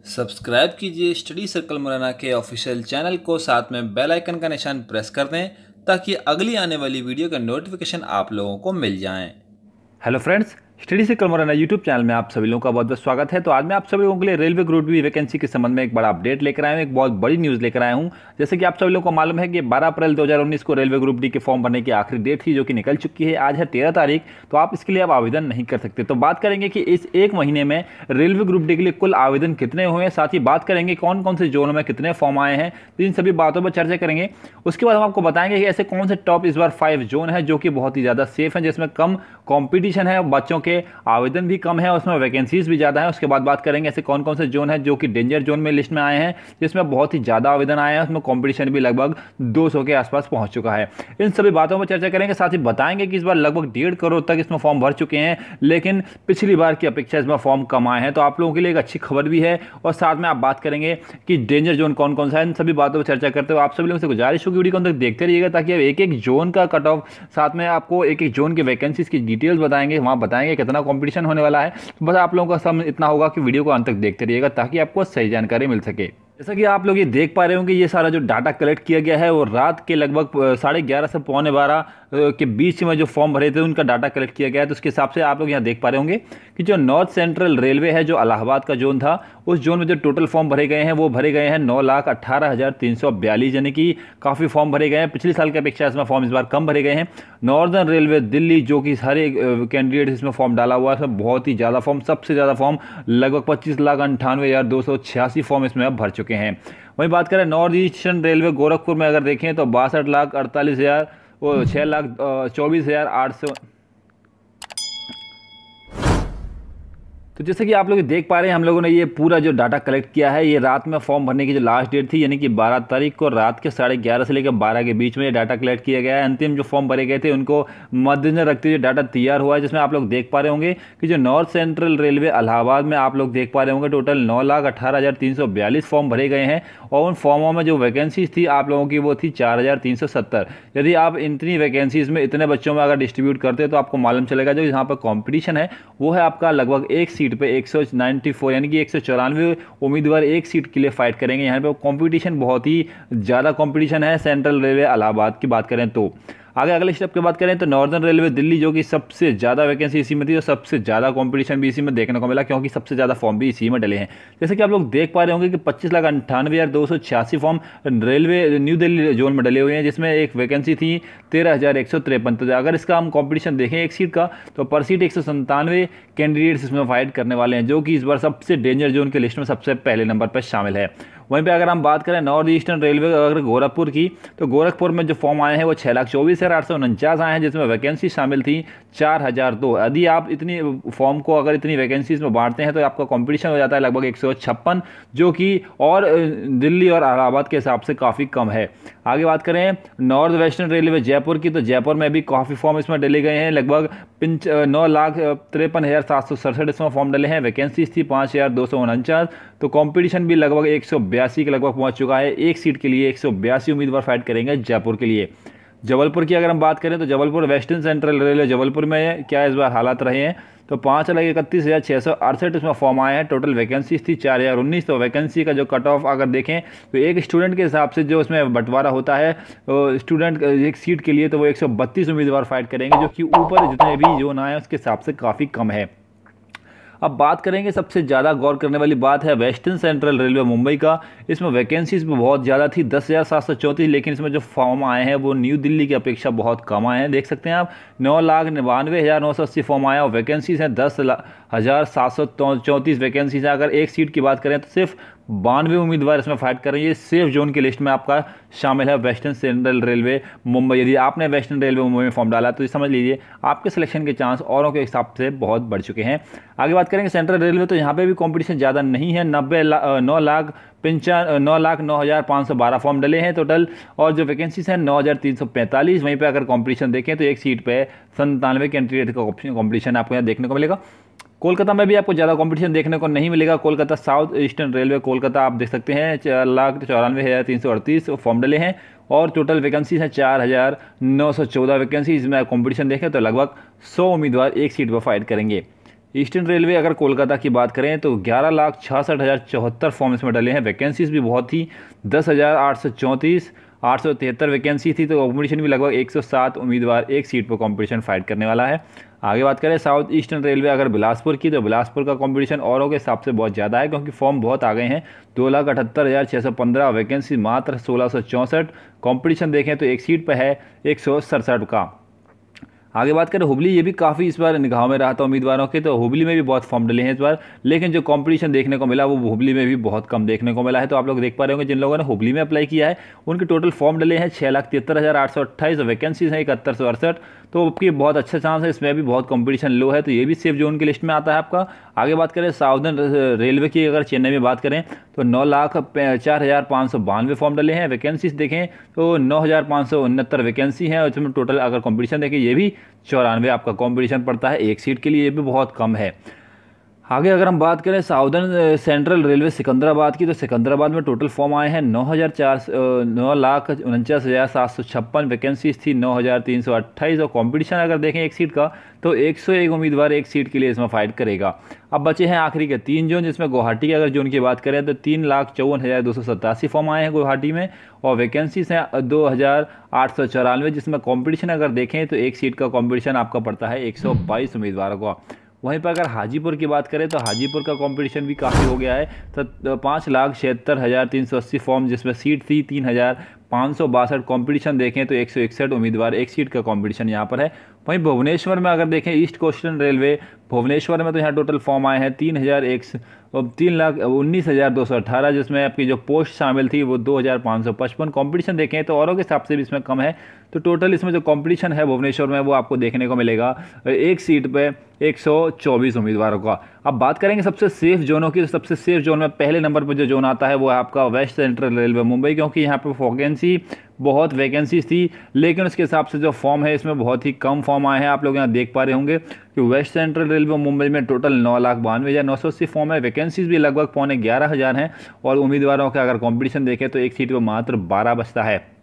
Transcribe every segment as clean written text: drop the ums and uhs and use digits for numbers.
Subscribe कीजिए study circle Morena के official channel को, साथ में बेल आइकन का निशान प्रेस कर दें ताकि अगली आने वाली वीडियो का नोटिफिकेशन आप लोगों को मिल जाएं। Hello friends, study circle Morena YouTube channel में आप सभी लोगों का बहुत बहुत स्वागत है। तो आज मैं आप सभी लोगों के लिए रेलवे ग्रुप डी वैकेंसी के संबंध में एक बड़ा अपडेट लेकर आया हूँ, एक बहुत बड़ी न्यूज़ लेकर आया हूँ। जैसे कि आप सभी लोगों को मालूम है कि 12 अप्रैल 2019 को रेलवे ग्रुप डी के फॉर्म भरने की आखिरी डेट थी, जो कि निकल चुकी है। आज है 13 तारीख, तो आप इसके लिए अब आवेदन नहीं कर सकते। तो बात करेंगे कि इस एक महीने में रेलवे ग्रुप डी के लिए कुल आवेदन कितने हुए हैं, साथ ही बात करेंगे कौन कौन से जोनों में कितने फॉर्म आए हैं। तो इन सभी बातों पर चर्चा करेंगे। उसके बाद हम आपको बताएंगे कि ऐसे कौन से टॉप इस बार 5 जोन है जो कि बहुत ही ज़्यादा सेफ है, जिसमें कम कॉम्पिटिशन है, बच्चों के आवेदन भी कम है, उसमें वैकेंसीज भी ज़्यादा है। उसके बाद बात करेंगे ऐसे कौन कौन से जोन है जो कि डेंजर जोन में लिस्ट में आए हैं, जिसमें बहुत ही ज़्यादा आवेदन आए हैं, उसमें कंपटीशन भी लगभग 200 के आसपास पहुंच चुका है। इन सभी बातों पर चर्चा करेंगे। साथ ही बताएंगे कि इस बार लगभग 1.5 करोड़ तक इसमें फॉर्म भर चुके हैं, लेकिन पिछली बार की अपेक्षा इसमें फॉर्म कम आए हैं। तो आप लोगों के लिए एक अच्छी खबर भी है। और साथ में आप बात करेंगे कि डेंजर जोन कौन कौन सा है। इन सभी बातों पर चर्चा करते हुए आप सभी लोगों से गुजारिश होगी वीडियो को अंदर देखते रहिएगा, ताकि आप एक एक जोन का कट ऑफ, साथ में आपको एक एक जोन की वैकेंसीज की डिटेल्स बताएंगे, वहाँ बताएंगे कितना कॉम्पिटिशन होने वाला है। बस आप लोगों का समझ इतना होगा कि वीडियो को अंत तक देखते रहिएगा ताकि आपको सही जानकारी मिल सके। जैसा कि आप लोग ये देख पा रहे होंगे, ये सारा जो डाटा कलेक्ट किया गया है वो रात के लगभग 11:30 से 11:15 के बीच में जो फॉर्म भरे थे उनका डाटा कलेक्ट किया गया है। तो उसके हिसाब से आप लोग यहाँ देख पा रहे होंगे कि जो नॉर्थ सेंट्रल रेलवे है, जो इलाहाबाद का जोन था, उस जोन में जो टोटल फॉर्म भरे गए हैं वो भरे गए हैं 9,18,342, यानी कि काफ़ी फॉर्म भरे गए हैं। पिछले साल की अपेक्षा इसमें फॉर्म इस बार कम भरे गए हैं। नॉर्दर्न रेलवे दिल्ली, जो कि हर एक कैंडिडेट इसमें फॉर्म डाला हुआ है, इसमें बहुत ही ज़्यादा फॉर्म, सबसे ज़्यादा फॉर्म लगभग 25,98,286 फॉर्म इसमें अब भर चुके हैं। वहीं बात करें नॉर्थ ईस्टर्न रेलवे गोरखपुर में अगर देखें तो 62,48,000 और 6,24,800। तो जैसे कि आप लोग देख पा रहे हैं, हम लोगों ने ये पूरा जो डाटा कलेक्ट किया है, ये रात में फॉर्म भरने की जो लास्ट डेट थी, यानी कि 12 तारीख को रात के 11:30 से लेकर 12 के बीच में ये डाटा कलेक्ट किया गया है। अंतिम जो फॉर्म भरे गए थे उनको मद्देनजर रखते हुए डाटा तैयार हुआ है, जिसमें आप लोग देख पा रहे होंगे कि जो नॉर्थ सेंट्रल रेलवे इलाहाबाद में आप लोग देख पा रहे होंगे टोटल 9,18,342 फॉर्म भरे गए हैं। और उन फॉर्मों में जो वैकेंसीज थी आप लोगों की वो थी 4,370। यदि आप इतनी वैकेंसीज में इतने बच्चों में अगर डिस्ट्रीब्यूट करते हैं तो आपको मालूम चलेगा जो यहाँ पर कॉम्पिटिशन है वो है आपका लगभग एक सीट पे 194, यानी कि 194 उम्मीदवार एक सीट के लिए फाइट करेंगे। यहाँ पे कंपटीशन बहुत ही ज़्यादा कंपटीशन है। सेंट्रल रेलवे इलाहाबाद की बात करें तो आगे अगले स्टेप की बात करें तो नॉर्दर्न रेलवे दिल्ली, जो कि सबसे ज़्यादा वैकेंसी इसी में थी और सबसे ज़्यादा कंपटीशन भी इसी में देखने को मिला, क्योंकि सबसे ज़्यादा फॉर्म भी इसी में डले हैं। जैसे कि आप लोग देख पा रहे होंगे कि 25,98,286 form railway new Delhi zone में डले हुए हैं, जिसमें एक वैकेंसी थी 13,153। तो अगर इसका हम कॉम्पिटिशन देखें एक सीट का, तो पर सीट 197 कैंडिडेट्स इसमें फाइट करने वाले हैं, जो कि इस बार सबसे डेंजर जोन की लिस्ट में सबसे पहले नंबर पर शामिल है। वहीं पे अगर हम बात करें नॉर्थ ईस्टर्न रेलवे अगर गोरखपुर की, तो गोरखपुर में जो फॉर्म आए हैं वो 6,24,849 आए हैं, जिसमें वैकेंसी शामिल थी 4,002। यदि आप इतनी फॉर्म को अगर इतनी वैकेंसीज में बांटते हैं तो आपका कंपटीशन हो जाता है लगभग 156, जो कि और दिल्ली और इलाहाबाद के हिसाब से काफ़ी कम है। आगे बात करें नॉर्थ वेस्टर्न रेलवे जयपुर की, तो जयपुर में भी काफ़ी फॉर्म इसमें डले गए हैं, लगभग 9,53,767 इसमें फॉर्म डले हैं। वैकेंसीज थी 5,249। तो कंपटीशन भी लगभग 182 के लगभग पहुंच चुका है। एक सीट के लिए 182 उम्मीदवार फाइट करेंगे जयपुर के लिए। जबलपुर की अगर हम बात करें तो Jabalpur western central railway Jabalpur में क्या इस बार हालात रहे हैं, तो 5,31,668 इसमें फॉर्म आए हैं। टोटल वैकेंसीज थी 4,019। तो वैकेंसी का जो कट ऑफ अगर देखें तो एक स्टूडेंट के हिसाब से जो इसमें बंटवारा होता है स्टूडेंट एक सीट के लिए, तो वो 132 उम्मीदवार फाइट करेंगे, जो कि ऊपर जितने भी जोन आए हैं उसके हिसाब से काफ़ी कम है। अब बात करेंगे सबसे ज़्यादा गौर करने वाली बात है वेस्टर्न सेंट्रल रेलवे मुंबई का। इसमें वैकेंसीज भी बहुत ज़्यादा थी 10,734, लेकिन इसमें जो फॉर्म आए हैं वो न्यू दिल्ली की अपेक्षा बहुत कम आए हैं। देख सकते हैं आप 9,99,980 फॉर्म आए और वैकेंसीज हैं 10,734 वैकेंसीज हैं। अगर एक सीट की बात करें तो सिर्फ 92 उम्मीदवार इसमें फाइट कर रहे हैं। ये सेफ जोन की लिस्ट में आपका शामिल है वेस्टर्न सेंट्रल रेलवे मुंबई। यदि आपने वेस्टर्न रेलवे मुंबई में फॉर्म डाला तो ये समझ लीजिए आपके सिलेक्शन के चांस औरों के हिसाब से बहुत बढ़ चुके हैं। आगे बात करेंगे सेंट्रल रेलवे, तो यहाँ पे भी कंपटीशन ज़्यादा नहीं है। 9,09,0512 फॉर्म डले हैं टोटल, और जो वैकेंसीज हैं 9,345। वहीं पे अगर कंपटीशन देखें तो एक सीट पे 97 कैंडिडेट का कंपटीशन आपको यहाँ देखने को मिलेगा। कोलकाता में भी आपको ज़्यादा कंपटीशन देखने को नहीं मिलेगा। Kolkata south eastern railway Kolkata आप देख सकते हैं 4,94,338 फॉर्म डले हैं और टोटल वैकेंसीज हैं 4,914 वैकेंसी। इसमें कंपटीशन देखें तो लगभग 100 उम्मीदवार एक सीट पर फाइट करेंगे। ईस्टर्न रेलवे अगर कोलकाता की बात करें तो 11,66,074 फॉर्म इसमें डले हैं। वैकेंसीज भी बहुत थी, 10,834, 873 वैकेंसी थी, तो कॉम्पिटिशन भी लगभग 107 उम्मीदवार एक सीट पर कॉम्पिटिशन फाइट करने वाला है। आगे बात करें साउथ ईस्टर्न रेलवे अगर बिलासपुर की, तो बिलासपुर का कंपटीशन औरों के हिसाब से बहुत ज़्यादा है क्योंकि फॉर्म बहुत आ गए हैं। 2,78,615 वैकेंसी, मात्र 1,664। कंपटीशन देखें तो एक सीट पर है 167 का। आगे बात करें हुबली, ये भी काफ़ी इस बार निगाहों में रहा था उम्मीदवारों के, तो हुबली में भी बहुत फॉर्म डले हैं इस बार, लेकिन जो कंपटीशन देखने को मिला वो हुबली में भी बहुत कम देखने को मिला है। तो आप लोग देख पा रहे होंगे जिन लोगों ने हुबली में अप्लाई किया है उनके टोटल फॉर्म डले हैं 6,73,828, वैकेंसीज हैं 7168। तो आपकी बहुत अच्छा चांस है, इसमें भी बहुत कंपटीशन लो है, तो ये भी सेफ जोन की लिस्ट में आता है आपका। आगे बात करें साउदर्न रेलवे की, अगर चेन्नई में बात करें तो 9,04,592 फॉर्म डले हैं। वैकेंसीज देखें तो 9,569 वैकेंसी हैं, और इसमें टोटल अगर कंपटीशन देखें ये भी 94 आपका कंपटीशन पड़ता है एक सीट के लिए, ये भी बहुत कम है। आगे अगर हम बात करें साउदर्न सेंट्रल रेलवे सिकंदराबाद की, तो सिकंदराबाद में टोटल फॉर्म आए हैं 9,49,756, वैकेंसीज थी 9,328, और कंपटीशन अगर देखें एक सीट का तो 101 उम्मीदवार एक सीट के लिए इसमें फाइट करेगा। अब बचे हैं आखिरी के 3 जोन, जिसमें गुवाहाटी की अगर जोन की बात करें तो 3,54,287 फॉर्म आए हैं गुवाहाटी में, और वैकेंसीज हैं 2,894, जिसमें कंपटीशन अगर देखें तो एक सीट का कंपटीशन आपका पड़ता है 122 उम्मीदवारों का। वहीं पर अगर हाजीपुर की बात करें तो हाजीपुर का कंपटीशन भी काफ़ी हो गया है, तो 5,76,380 फॉर्म, जिसमें सीट थी 3,562। कंपटीशन देखें तो 161 उम्मीदवार एक सीट का कंपटीशन यहाँ पर है। वहीं भुवनेश्वर में अगर देखें ईस्ट कोस्टर्न रेलवे भुवनेश्वर में, तो यहाँ टोटल फॉर्म आए हैं 3,19,218, जिसमें आपकी जो पोस्ट शामिल थी वो 2,555। कंपटीशन देखें तो औरों के हिसाब से भी इसमें कम है, तो टोटल इसमें जो कंपटीशन है भुवनेश्वर में वो आपको देखने को मिलेगा एक सीट पे 124 उम्मीदवारों का। अब बात करेंगे सबसे सेफ जोनों की, तो सबसे सेफ जोन में पहले नंबर पर जो जोन आता है वो है आपका वेस्ट सेंट्रल रेलवे मुंबई, क्योंकि यहाँ पर वैकेंसी बहुत वैकेंसीज थी, लेकिन उसके हिसाब से जो फॉर्म है इसमें बहुत ही कम फॉर्म आए हैं। आप लोग यहाँ देख पा रहे होंगे कि वेस्ट सेंट्रल रेलवे मुंबई में टोटल 9,92,980 फॉर्म है, वैकेंसीज भी लगभग 11,500 हैं, और उम्मीदवारों का अगर कंपटीशन देखें तो एक सीट पर मात्र 12 बचता है।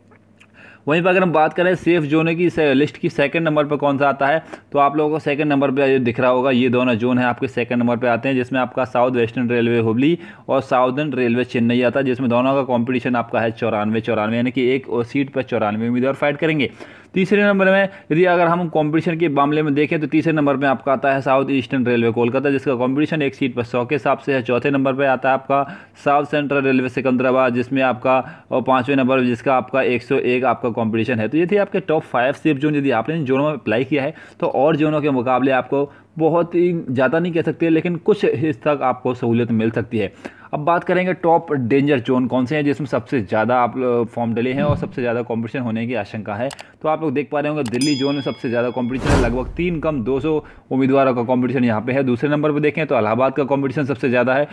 वहीं पर अगर हम बात करें सेफ जोन की लिस्ट की सेकंड नंबर पर कौन सा आता है, तो आप लोगों को सेकंड नंबर पर दिख रहा होगा, ये दोनों जोन है आपके सेकंड नंबर पे आते हैं, जिसमें आपका साउथ वेस्टर्न रेलवे हुबली और साउदर्न रेलवे चेन्नई आता है, जिसमें दोनों का कंपटीशन आपका है 94, यानी कि एक सीट पर 94 उम्मीदवार फाइट करेंगे। तीसरे नंबर में यदि अगर हम कंपटीशन के मामले में देखें तो तीसरे नंबर पे आपका आता है साउथ ईस्टर्न रेलवे कोलकाता, जिसका कंपटीशन एक सीट पर 100 के हिसाब से है। चौथे नंबर पे आता है आपका साउथ सेंट्रल रेलवे सिकंदराबाद, जिसमें आपका, और पाँचवें नंबर जिसका आपका 101 आपका कंपटीशन है। तो ये थे आपके टॉप 5 सेफ जोन। यदि आपने इन जोनों में अप्लाई किया है तो और जोनों के मुकाबले आपको बहुत ही ज़्यादा नहीं कह सकते, लेकिन कुछ हिस्स तक आपको सहूलियत मिल सकती है। अब बात करेंगे टॉप डेंजर जोन कौन से हैं, जिसमें सबसे ज़्यादा आप फॉर्म डले हैं और सबसे ज़्यादा कंपटीशन होने की आशंका है। तो आप लोग देख पा रहे होंगे दिल्ली जोन में सबसे ज़्यादा कंपटीशन है, लगभग 3 कम 200 उम्मीदवारों का कंपटीशन यहाँ पे है। दूसरे नंबर पर देखें तो इलाहाबाद का कंपटीशन सबसे ज़्यादा है।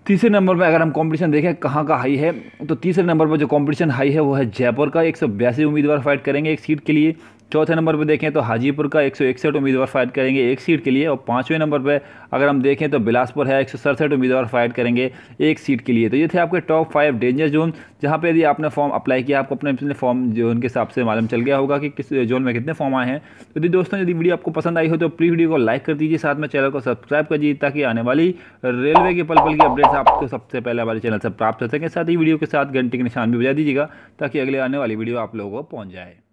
तीसरे नंबर पर अगर हम कंपटीशन देखें कहाँ का हाई है, तो तीसरे नंबर पर जो कंपटीशन हाई है वो है जयपुर का, 182 उम्मीदवार फाइट करेंगे एक सीट के लिए। चौथे नंबर पर देखें तो हाजीपुर का 161 उम्मीदवार फाइट करेंगे एक सीट के लिए, और पाँचवें नंबर पर अगर हम देखें तो बिलासपुर है, 167 उम्मीदवार फाइट करेंगे एक सीट के लिए। तो ये थे आपके टॉप 5 डेंजर जोन, जहाँ पे यदि आपने फॉर्म अप्लाई किया आपको अपने फॉर्म जोन के हिसाब से मालूम चल गया होगा कि किस जोन में कितने फॉर्म आए हैं। तो यदि दोस्तों यदि वीडियो आपको पसंद आई हो तो प्लीज़ वीडियो को लाइक कर दीजिए, साथ में चैनल को सब्सक्राइब कर दीजिए, ताकि आने वाली रेलवे की पल की अपडेट्स आपको सबसे पहले हमारे चैनल से प्राप्त हो सकें। साथ ही वीडियो के साथ घंटे के निशान भी बजा दीजिएगा, ताकि अगले आने वाली वीडियो आप लोगों को पहुँच जाए।